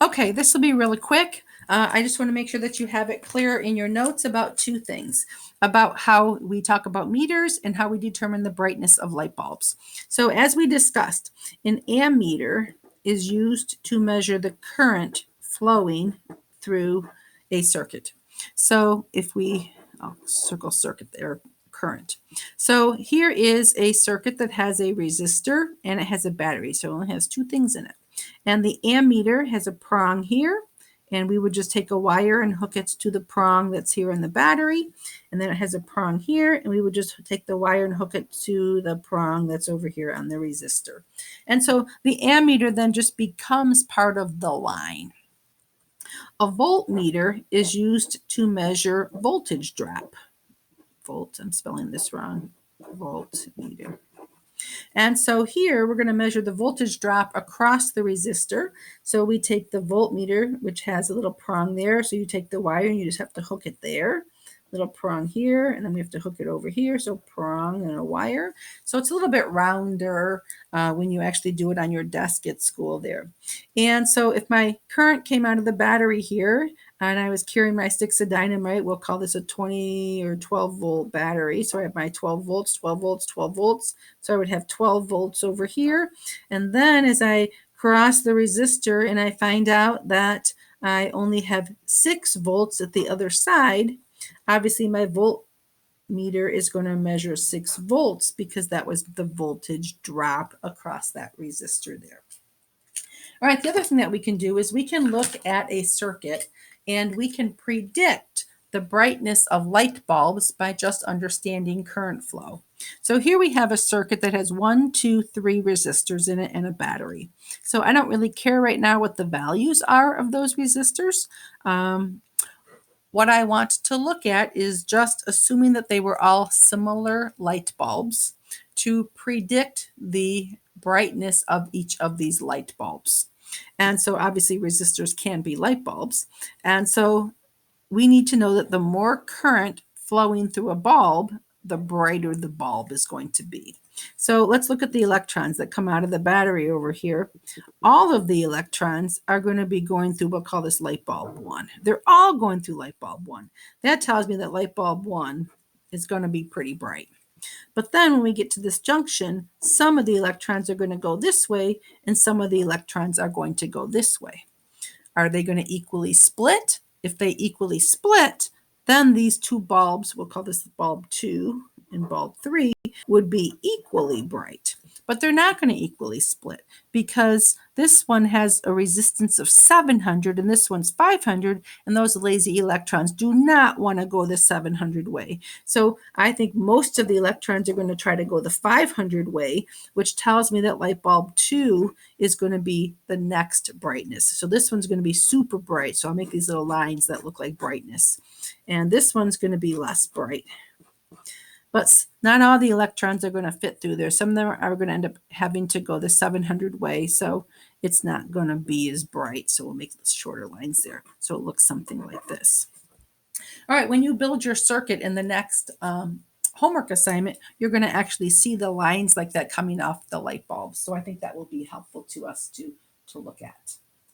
Okay, this will be really quick. I just want to make sure that you have it clear in your notes about two things, about how we talk about meters and how we determine the brightness of light bulbs. So as we discussed, an ammeter is used to measure the current flowing through a circuit. So I'll circle circuit there, current. So here is a circuit that has a resistor and it has a battery. So it only has two things in it. And the ammeter has a prong here, and we would just take a wire and hook it to the prong that's here in the battery. And then it has a prong here, and we would just take the wire and hook it to the prong that's over here on the resistor. And so the ammeter then just becomes part of the line. A voltmeter is used to measure voltage drop. I'm spelling this wrong. Voltmeter. And so here we're going to measure the voltage drop across the resistor. So we take the voltmeter, which has a little prong there. So you take the wire and you just have to hook it there. Little prong here, and then we have to hook it over here. So prong and a wire. So it's a little bit rounder when you actually do it on your desk at school there. And so if my current came out of the battery here, and I was carrying my sticks of dynamite, we'll call this a 20 or 12 volt battery. So I have my 12 volts, 12 volts, 12 volts. So I would have 12 volts over here. And then as I cross the resistor and I find out that I only have 6 volts at the other side, obviously my voltmeter is going to measure 6 volts because that was the voltage drop across that resistor there. All right, the other thing that we can do is we can look at a circuit and we can predict the brightness of light bulbs by just understanding current flow. So here we have a circuit that has 1, 2, 3 resistors in it and a battery. So I don't really care right now what the values are of those resistors. What I want to look at is just assuming that they were all similar light bulbs to predict the brightness of each of these light bulbs. And so obviously resistors can be light bulbs. And so we need to know that the more current flowing through a bulb, the brighter the bulb is going to be. So let's look at the electrons that come out of the battery over here. All of the electrons are going to be going through, we'll call this light bulb 1. They're all going through light bulb 1. That tells me that light bulb 1 is going to be pretty bright. But then when we get to this junction, some of the electrons are going to go this way and some of the electrons are going to go this way. Are they going to equally split? If they equally split, then these two bulbs, we'll call this bulb 2 and bulb 3, would be equally bright. But they're not going to equally split because this one has a resistance of 700 and this one's 500, and those lazy electrons do not want to go the 700 way. So I think most of the electrons are going to try to go the 500 way, which tells me that light bulb 2 is going to be the next brightness. So this one's going to be super bright. So I'll make these little lines that look like brightness. And this one's going to be less bright. But not all the electrons are going to fit through there. Some of them are going to end up having to go the 700 way. So it's not going to be as bright. So we'll make shorter lines there. So it looks something like this. All right, when you build your circuit in the next homework assignment, you're going to actually see the lines like that coming off the light bulb. So I think that will be helpful to us to look at.